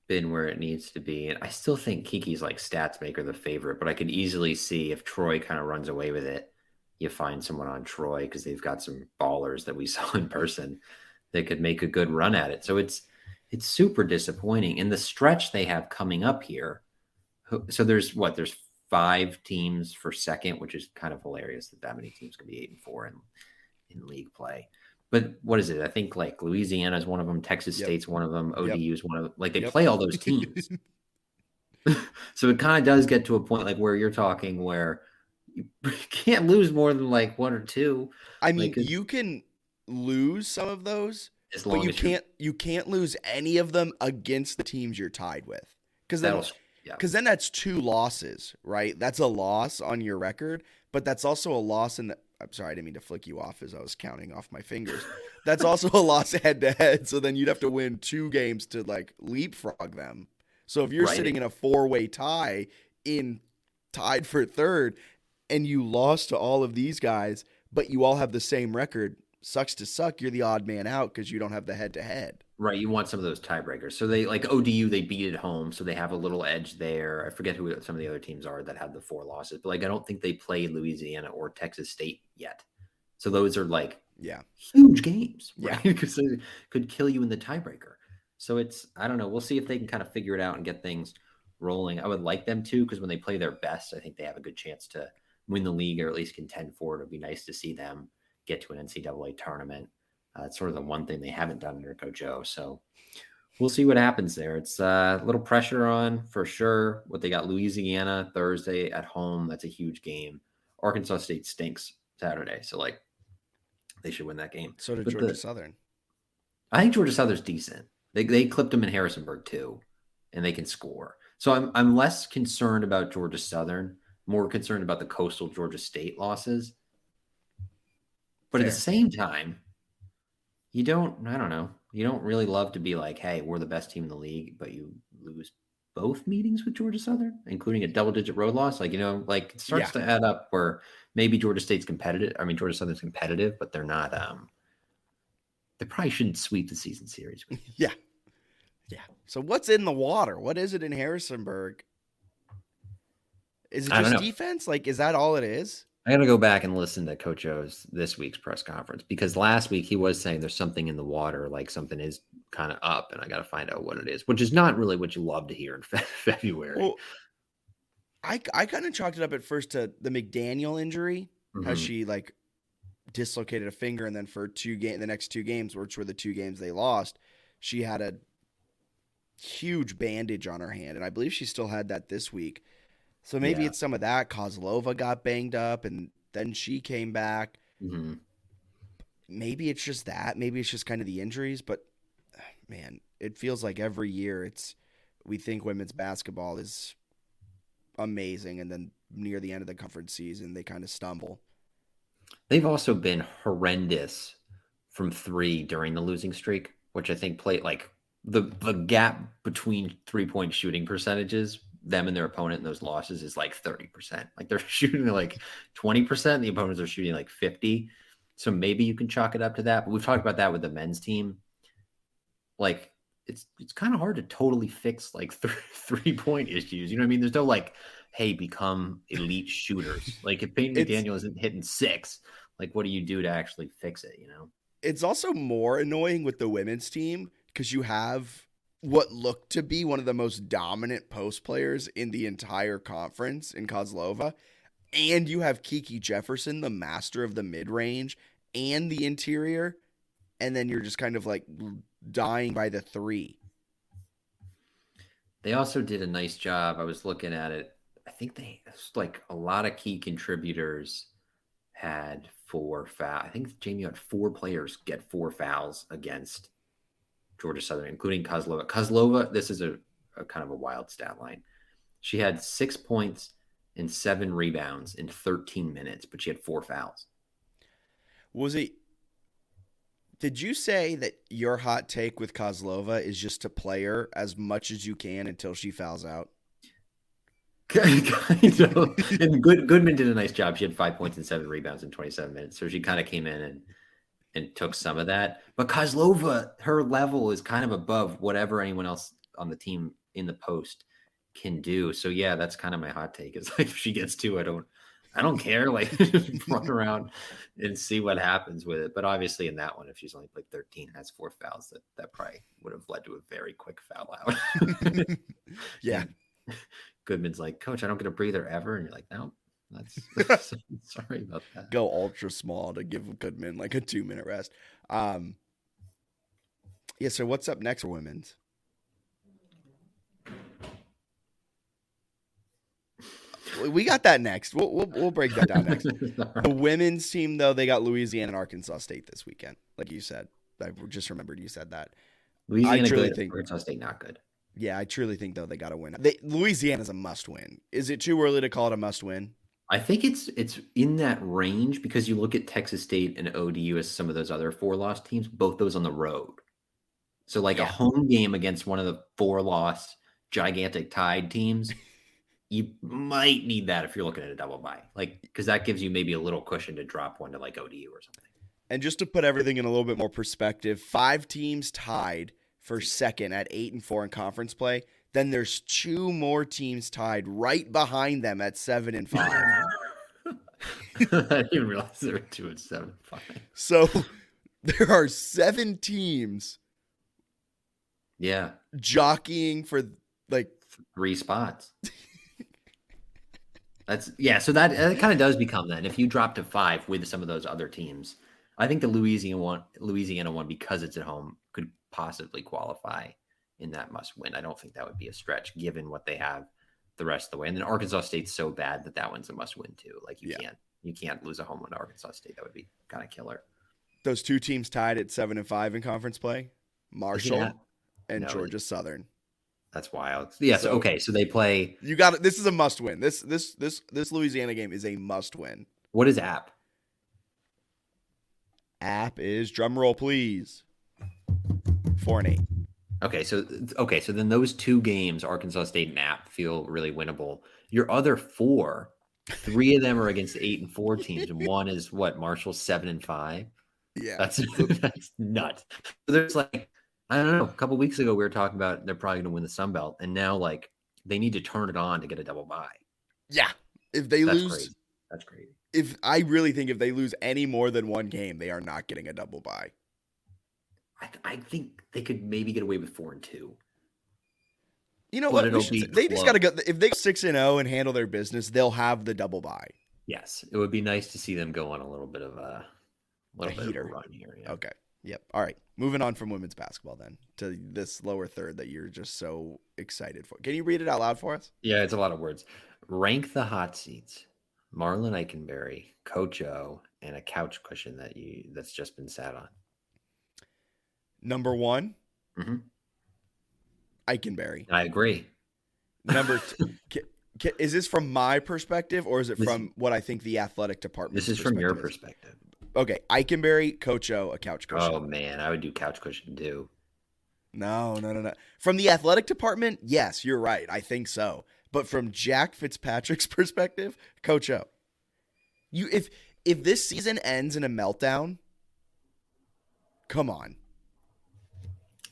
been where it needs to be. And I still think Kiki's like stats maker the favorite, but I could easily see if Troy kind of runs away with it, you find someone on Troy because they've got some ballers that we saw in person that could make a good run at it. So it's super disappointing. And the stretch they have coming up here. So there's 5 teams for second, which is kind of hilarious that many teams can be 8-4 in league play. But what is it? I think like Louisiana is one of them. Texas State's one of them. ODU is one of them. Like they play all those teams. So it kind of does get to a point like where you're talking where you can't lose more than like 1 or 2. I mean, you can lose some of those, but you can't lose any of them against the teams you're tied with. Because then that's 2 losses, right? That's a loss on your record, but that's also a loss in the – I'm sorry, I didn't mean to flick you off as I was counting off my fingers. That's also a loss head-to-head, so then you'd have to win 2 games to, like, leapfrog them. So if you're sitting in a 4-way tie tied for third and you lost to all of these guys, but you all have the same record, sucks to suck, you're the odd man out because you don't have the head-to-head. Right, you want some of those tiebreakers. So they like ODU, they beat at home, so they have a little edge there. I forget who some of the other teams are that have the 4 losses, but like I don't think they played Louisiana or Texas State yet. So those are like huge games, right? Because they could kill you in the tiebreaker. So I don't know. We'll see if they can kind of figure it out and get things rolling. I would like them to, because when they play their best, I think they have a good chance to win the league or at least contend for it. It'd be nice to see them get to an NCAA tournament. It's sort of the one thing they haven't done under Coach O. So we'll see what happens there. It's a little pressure on for sure. What they got Louisiana Thursday at home. That's a huge game. Arkansas State stinks Saturday. So like they should win that game. So did Georgia Southern. I think Georgia Southern's decent. They clipped them in Harrisonburg too, and they can score. So I'm less concerned about Georgia Southern, more concerned about the coastal Georgia State losses. But at the same time, you don't really love to be like, hey, we're the best team in the league, but you lose both meetings with Georgia Southern, including a double-digit road loss. Like, like it starts to add up where maybe Georgia State's competitive. I mean, Georgia Southern's competitive, but they're not they probably shouldn't sweep the season series. Yeah. So what's in the water? What is it in Harrisonburg? Is it just defense? Like, is that all it is? I got to go back and listen to Coach O's this week's press conference, because last week he was saying there's something in the water, like something is kind of up, and I got to find out what it is, which is not really what you love to hear in February. Well, I kind of chalked it up at first to the McDaniel injury, how she like dislocated a finger, and then for the next 2 games, which were the 2 games they lost, she had a huge bandage on her hand, and I believe she still had that this week. So maybe it's some of that. Kozlova got banged up, and then she came back. Mm-hmm. Maybe it's just that. Maybe it's just kind of the injuries. But, man, it feels like every year we think women's basketball is amazing, and then near the end of the conference season, they kind of stumble. They've also been horrendous from 3 during the losing streak, which I think played like the gap between 3-point shooting percentages, them and their opponent in those losses, is like 30%. Like they're shooting like 20%. The opponents are shooting like 50. So maybe you can chalk it up to that. But we've talked about that with the men's team. Like it's kind of hard to totally fix like 3-point issues. You know what I mean? There's no like, hey, become elite shooters. Like if Peyton McDaniel isn't hitting 6, like what do you do to actually fix it? It's also more annoying with the women's team because you have what looked to be one of the most dominant post players in the entire conference in Kozlova. And you have Kiki Jefferson, the master of the mid-range and the interior. And then you're just kind of like dying by the 3. They also did a nice job. I was looking at it. I think like a lot of key contributors had 4 fouls. I think JMU had 4 players get 4 fouls against Georgia Southern, including Kozlova. Kozlova, this is a kind of a wild stat line. She had 6 points and 7 rebounds in 13 minutes, but she had 4 fouls. Was it? Did you say that your hot take with Kozlova is just to play her as much as you can until she fouls out? Kind of. And Goodman did a nice job. She had 5 points and 7 rebounds in 27 minutes. So she kind of came in and took some of that. But Kozlova, her level is kind of above whatever anyone else on the team in the post can do. So yeah, that's kind of my hot take. Is like if she gets to, I don't care. Like just run around and see what happens with it. But obviously in that one, if she's only played 13 and has 4 fouls, that probably would have led to a very quick foul out. Yeah. And Goodman's like, Coach, I don't get a breather ever. And you're like, no, that's sorry about that. Go ultra small to give Goodman like a 2-minute rest. Yeah. So what's up next for women's? We got that next. We'll break that down next. The women's team, though, they got Louisiana and Arkansas State this weekend, like you said. I just remembered you said that. Louisiana good, Arkansas State not good. Yeah, I truly think, though, they got to win. Louisiana's a must-win. Is it too early to call it a must-win? I think it's in that range because you look at Texas State and ODU as some of those other 4-loss teams, both those on the road. So like a home game against one of the 4-loss gigantic Tide teams, you might need that if you're looking at a double bye, like because that gives you maybe a little cushion to drop one to like ODU or something. And just to put everything in a little bit more perspective, 5 teams tied for second at 8-4 in conference play. Then there's 2 more teams tied right behind them at 7-5. I didn't realize there were 2 at 7-5. So there are 7 teams. Yeah, jockeying for like 3 spots. So that kind of does become that. If you drop to 5 with some of those other teams, I think the Louisiana one, because it's at home, could possibly qualify in that must win. I don't think that would be a stretch given what they have the rest of the way. And then Arkansas State's so bad that one's a must win too. Like you can't lose a home one to Arkansas State. That would be kind of killer. Those 2 teams tied at 7-5 in conference play, Marshall and Georgia Southern. That's wild. Yeah. So they play. You got it. This is a must win. This Louisiana game is a must win. What is App? App is, drum roll please, 4-8. Okay. So then those 2 games, Arkansas State and App, feel really winnable. Your other 4, 3 of them are against 8-4 teams, and one is what, Marshall 7-5. Yeah, that's nuts. So there's like, I don't know. A couple weeks ago, we were talking about they're probably going to win the Sun Belt, and now like they need to turn it on to get a double bye. Yeah, if they lose, crazy. That's crazy. I really think if they lose any more than 1 game, they are not getting a double bye. I think they could maybe get away with 4-2. You know what? They just got to go. If they go 6-0 and handle their business, they'll have the double bye. Yes, it would be nice to see them go on a little bit of a run here. Yeah. Okay. Yep. All right. Moving on from women's basketball then to this lower third that you're just so excited for. Can you read it out loud for us? Yeah, it's a lot of words. Rank the hot seats. Marlon Eikenberry, Coach O, and a couch cushion that's just been sat on. Number 1, Eikenberry. I agree. Number 2, is this from my perspective or is it from what I think the athletic department? This is from your perspective. Okay, Eikenberry, Coach O, a couch cushion. Oh man, I would do couch cushion too. No. From the athletic department, yes, you're right. I think so. But from Jack Fitzpatrick's perspective, Coach O, if this season ends in a meltdown, come on.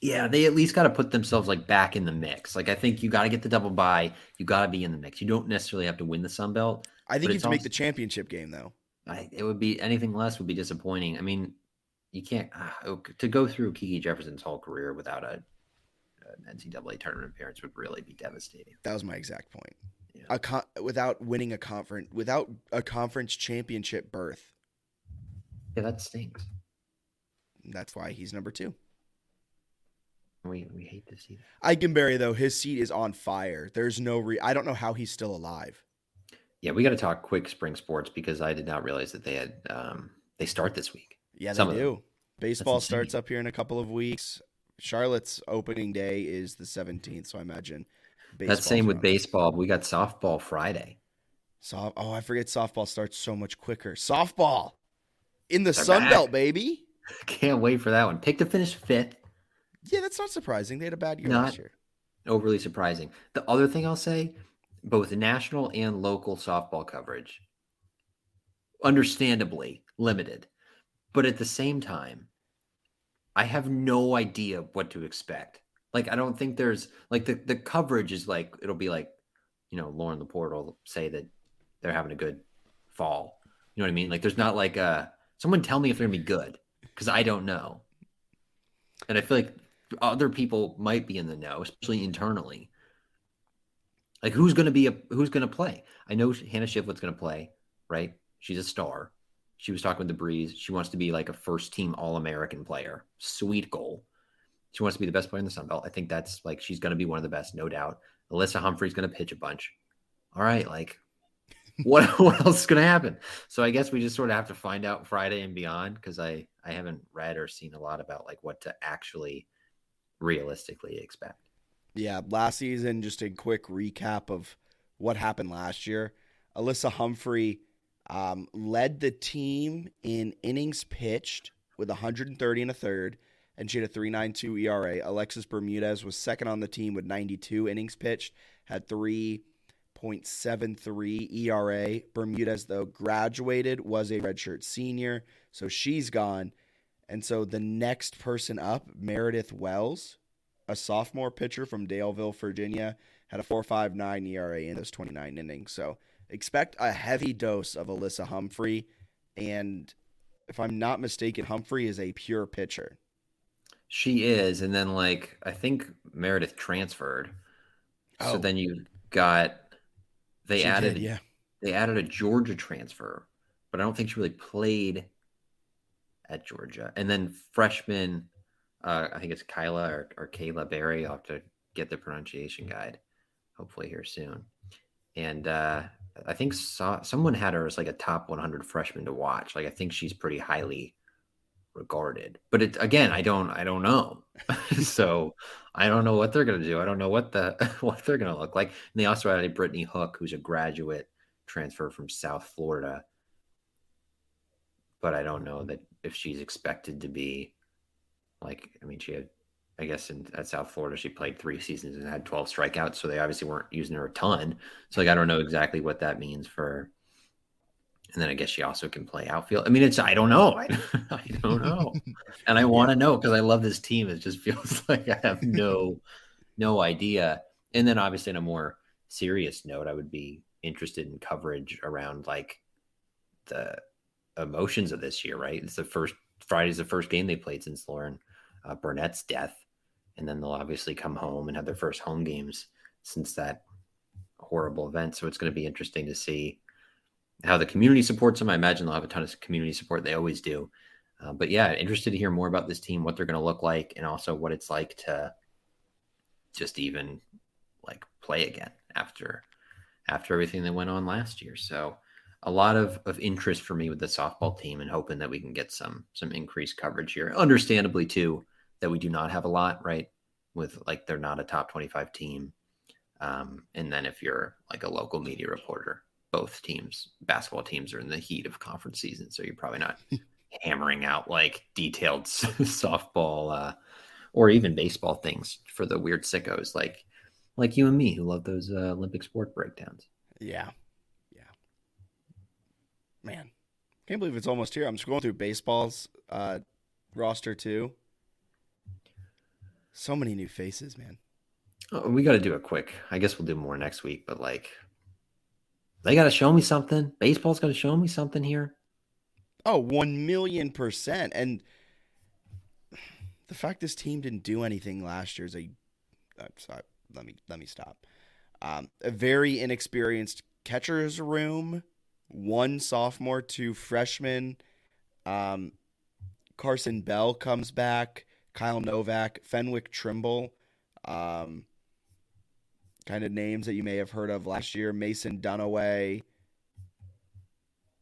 Yeah, they at least got to put themselves like back in the mix. Like I think you got to get the double bye. You got to be in the mix. You don't necessarily have to win the Sun Belt. I think you have to make the championship game though. It would be anything less would be disappointing. I mean, you can't to go through Kiki Jefferson's whole career without an NCAA tournament appearance would really be devastating. That was my exact point. Yeah. Without winning without a conference championship berth. Yeah, that stinks. That's why he's number 2. We hate to see that. Eikenberry though, his seat is on fire. There's I don't know how he's still alive. Yeah, we got to talk quick spring sports because I did not realize that they had they start this week. Yeah, they do. Baseball starts up here in a couple of weeks. Charlotte's opening day is the 17th, so I imagine That's baseball's same with running. baseball. We got softball Friday. I forget softball starts so much quicker. Softball in the They're Sun back. Belt, baby. Can't wait for that one. Picked to finish fifth. Yeah, that's not surprising. They had a bad year last Not year. overly surprising. The other thing I'll say, both national and local softball coverage, understandably limited. But at the same time, I have no idea what to expect. Like, I don't think there's like the coverage is like it'll be like, Lauren Laporte will say that they're having a good fall. You know what I mean? Like, there's not like someone tell me if they're gonna be good because I don't know. And I feel like other people might be in the know, especially internally. Like, who's gonna play? I know Hannah Shiflett's gonna play, right? She's a star. She was talking with the Breeze. She wants to be like a first team All American player. Sweet goal. She wants to be the best player in the Sun Belt. I think that's like she's gonna be one of the best, no doubt. Alyssa Humphrey's gonna pitch a bunch. All right, like what else is gonna happen? So I guess we just sort of have to find out Friday and beyond because I haven't read or seen a lot about like what to actually realistically expect. Yeah, last season, just a quick recap of what happened last year. Alyssa Humphrey led the team in innings pitched with 130 and a third, and she had a 3.92 ERA. Alexis Bermudez was second on the team with 92 innings pitched, had 3.73 ERA. Bermudez, though, graduated, was a redshirt senior, so she's gone. And so the next person up, Meredith Wells, a sophomore pitcher from Daleville, Virginia, had a 4.59 ERA in those 29 innings. So expect a heavy dose of Alyssa Humphrey. And if I'm not mistaken, Humphrey is a pure pitcher. She is, and then like I think Meredith transferred. So Oh, then you got they she did, added yeah. they added a Georgia transfer, but I don't think she really played at Georgia. And then freshman, I think it's Kyla or Kayla Berry. I'll have to get the pronunciation guide, hopefully here soon. And I think someone had her as like a top 100 freshman to watch. Like I think she's pretty highly regarded. But again, I don't know. So I don't know what they're gonna do. I don't know what what they're gonna look like. And they also added Brittany Hook, who's a graduate transfer from South Florida. But I don't know that if she's expected to be like. I mean, she had, I guess, at South Florida, she played 3 seasons and had 12 strikeouts. So they obviously weren't using her a ton. So like, I don't know exactly what that means for. And then I guess she also can play outfield. I mean, I don't know. I don't know. And I want Yeah. to know because I love this team. It just feels like I have no idea. And then obviously on a more serious note, I would be interested in coverage around like the emotions of this year, right? Friday's the first game they played since Lauren Burnett's death. And then they'll obviously come home and have their first home games since that horrible event. So it's going to be interesting to see how the community supports them. I imagine they'll have a ton of community support. They always do. But yeah, interested to hear more about this team, what they're going to look like, and also what it's like to just even like play again after everything that went on last year. So a lot of interest for me with the softball team and hoping that we can get some increased coverage here. Understandably too, that we do not have a lot, right? With like, they're not a top 25 team. And then if you're like a local media reporter, both basketball teams are in the heat of conference season. So you're probably not hammering out like detailed softball or even baseball things for the weird sickos like you and me who love those Olympic sport breakdowns. Yeah. Yeah. Man, can't believe it's almost here. I'm scrolling through baseball's roster too. So many new faces, man. Oh, we got to do a quick. I guess we'll do more next week, but like they got to show me something. Baseball's got to show me something here. Oh, 1,000,000%. And the fact this team didn't do anything last year is sorry, let me stop. A very inexperienced catcher's room, one sophomore, two freshmen. Um, Carson Bell comes back, Kyle Novak, Fenwick Trimble, um, kind of names that you may have heard of last year. Mason Dunaway,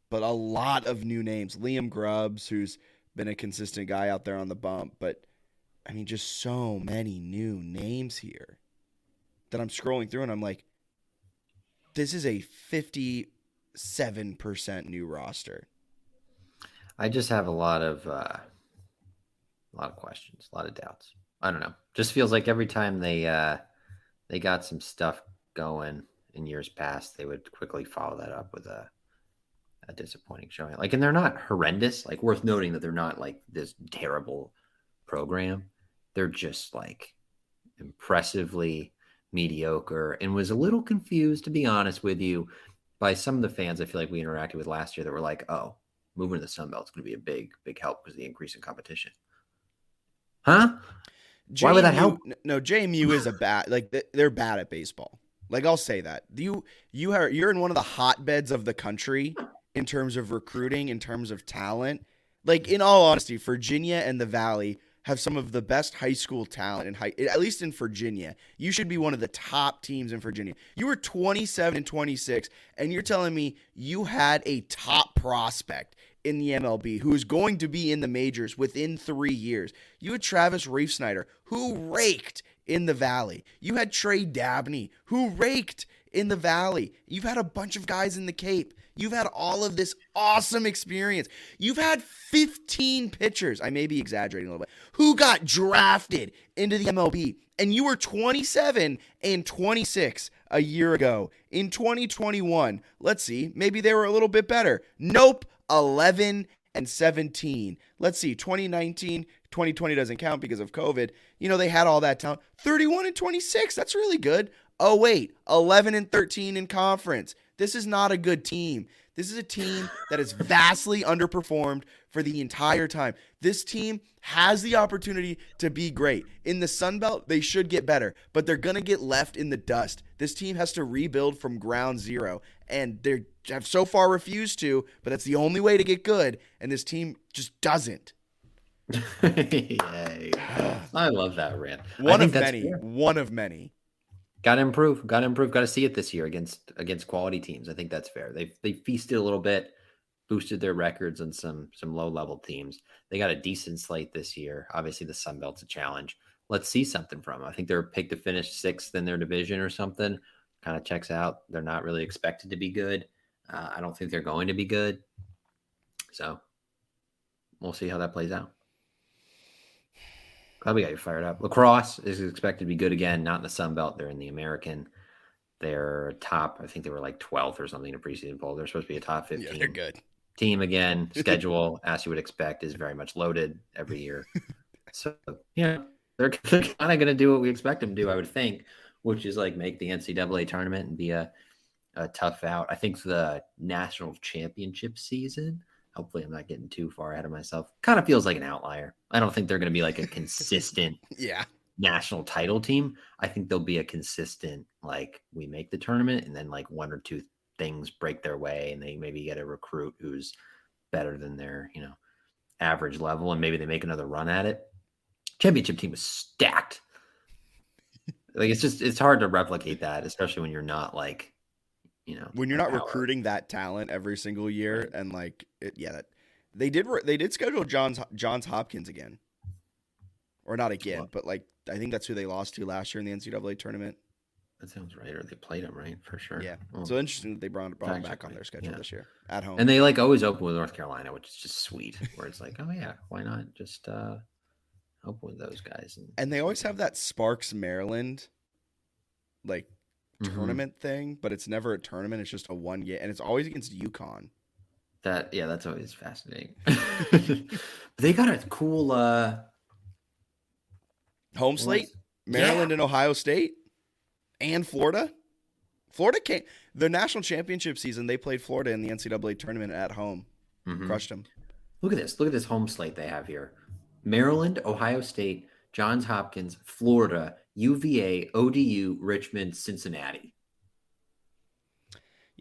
but a lot of new names. Liam Grubbs, who's been a consistent guy out there on the bump, but I mean, just so many new names here. that I'm scrolling through and I'm like, this is a 57% new roster. I just have a lot of questions, a lot of doubts. I don't know. Just feels like every time they got some stuff going in years past, they would quickly follow that up with a disappointing showing. Like, and they're not horrendous. Like, worth noting that they're not like this terrible program. They're just like impressively mediocre, and was a little confused, to be honest with you, by some of the fans I feel like we interacted with last year that were like, oh, moving to the Sun Belt is going to be a big help because of the increase in competition. Huh? JMU, Why would that help? No, JMU is they're bad at baseball. Like, I'll say that. You're in one of the hotbeds of the country in terms of recruiting, in terms of talent. Like, in all honesty, Virginia and the Valley have some of the best high school talent at least in Virginia. You should be one of the top teams in Virginia. You were 27 and 26, and you're telling me you had a top prospect in the MLB who is going to be in the majors within 3 years. You had Travis Reefsnyder, who raked in the Valley. You had Trey Dabney, who raked in the Valley. You've had a bunch of guys in the Cape. You've had all of this awesome experience. You've had 15 pitchers, I may be exaggerating a little bit, who got drafted into the MLB. And you were 27 and 26 a year ago. In 2021, let's see, maybe they were a little bit better. Nope, 11 and 17. Let's see, 2019, 2020 doesn't count because of COVID. You know, they had all that talent. 31 and 26, that's really good. Oh, wait, 11 and 13 in conference. This is not a good team. This is a team that is vastly underperformed for the entire time. This team has the opportunity to be great. In the Sun Belt, they should get better, but they're going to get left in the dust. This team has to rebuild from ground zero, and they have so far refused to, but that's the only way to get good, and this team just doesn't. Yay. I love that rant. One of many. Got to improve. Got to see it this year against quality teams. I think that's fair. They feasted a little bit, boosted their records on some low level teams. They got a decent slate this year. Obviously, the Sun Belt's a challenge. Let's see something from them. I think they're picked to finish 6th in their division or something. Kind of checks out. They're not really expected to be good. I don't think they're going to be good. So we'll see how that plays out. Probably got you fired up. Lacrosse is expected to be good again, not in the Sun Belt. They're in the American. They're top. I think they were like 12th or something in a preseason poll. They're supposed to be a top 15 they're good. Team again. Schedule, as you would expect, is very much loaded every year. So, yeah, they're kind of going to do what we expect them to do, I would think, which is like make the NCAA tournament and be a tough out. I think the national championship season, hopefully I'm not getting too far ahead of myself, kind of feels like an outlier. I don't think they're going to be like a consistent national title team. I think they'll be a consistent, like, we make the tournament and then like one or two things break their way and they maybe get a recruit who's better than their, average level, and maybe they make another run at it. Championship team was stacked. Like, it's hard to replicate that, especially when you're not like, when you're not recruiting that talent every single year. Right. And like, they did schedule Johns Hopkins again, or not again, but like, I think that's who they lost to last year in the NCAA tournament. That sounds right. Or they played him, right? For sure. Yeah. Well, so interesting that they brought him back on their schedule this year at home. And they like always open with North Carolina, which is just sweet, where it's like, oh yeah, why not just open with those guys? And they always have that Sparks Maryland like tournament thing, but it's never a tournament. It's just a one game, and it's always against UConn. That's always fascinating. They got a cool home slate. Maryland and Ohio State and Florida. Florida came the national championship season. They played Florida in the NCAA tournament at home. Crushed them. Look at this home slate they have here: Maryland, Ohio State, Johns Hopkins, Florida, UVA, ODU, Richmond, Cincinnati.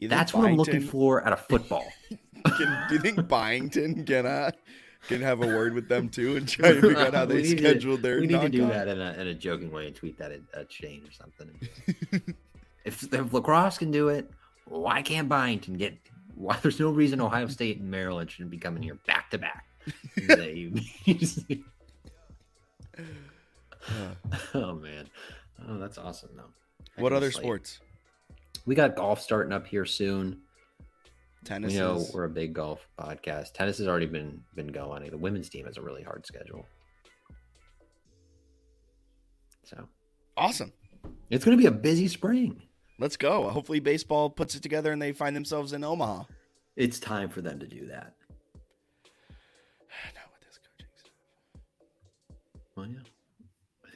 That's what I'm looking for out of football. Do you think Byington can have a word with them too and try to figure out how they scheduled their? We need to do that in a joking way and tweet that at Shane or something. If Lacrosse can do it, why can't Byington get? Why there's no reason Ohio State and Maryland shouldn't be coming here back to back. Oh man, oh that's awesome though. What other sports? We got golf starting up here soon. Tennis. You know, we're a big golf podcast. Tennis has already been going. The women's team has a really hard schedule. So awesome. It's going to be a busy spring. Let's go. Hopefully baseball puts it together and they find themselves in Omaha. It's time for them to do that. Not with this coaching stuff. Well, yeah.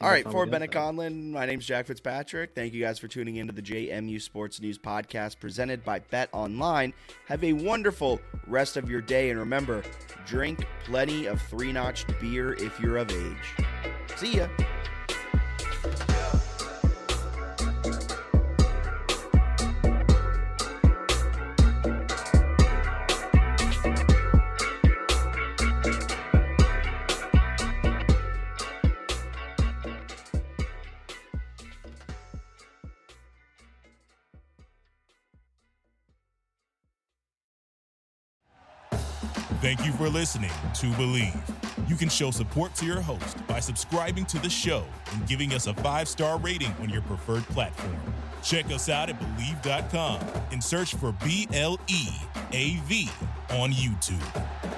All right, for Bennett Conlon, my name's Jack Fitzpatrick. Thank you guys for tuning into the JMU Sports News Podcast presented by Bet Online. Have a wonderful rest of your day, and remember, drink plenty of 3-notched beer if you're of age. See ya. Thank you for listening to Believe. You can show support to your host by subscribing to the show and giving us a 5-star rating on your preferred platform. Check us out at Believe.com and search for BLEAV on YouTube.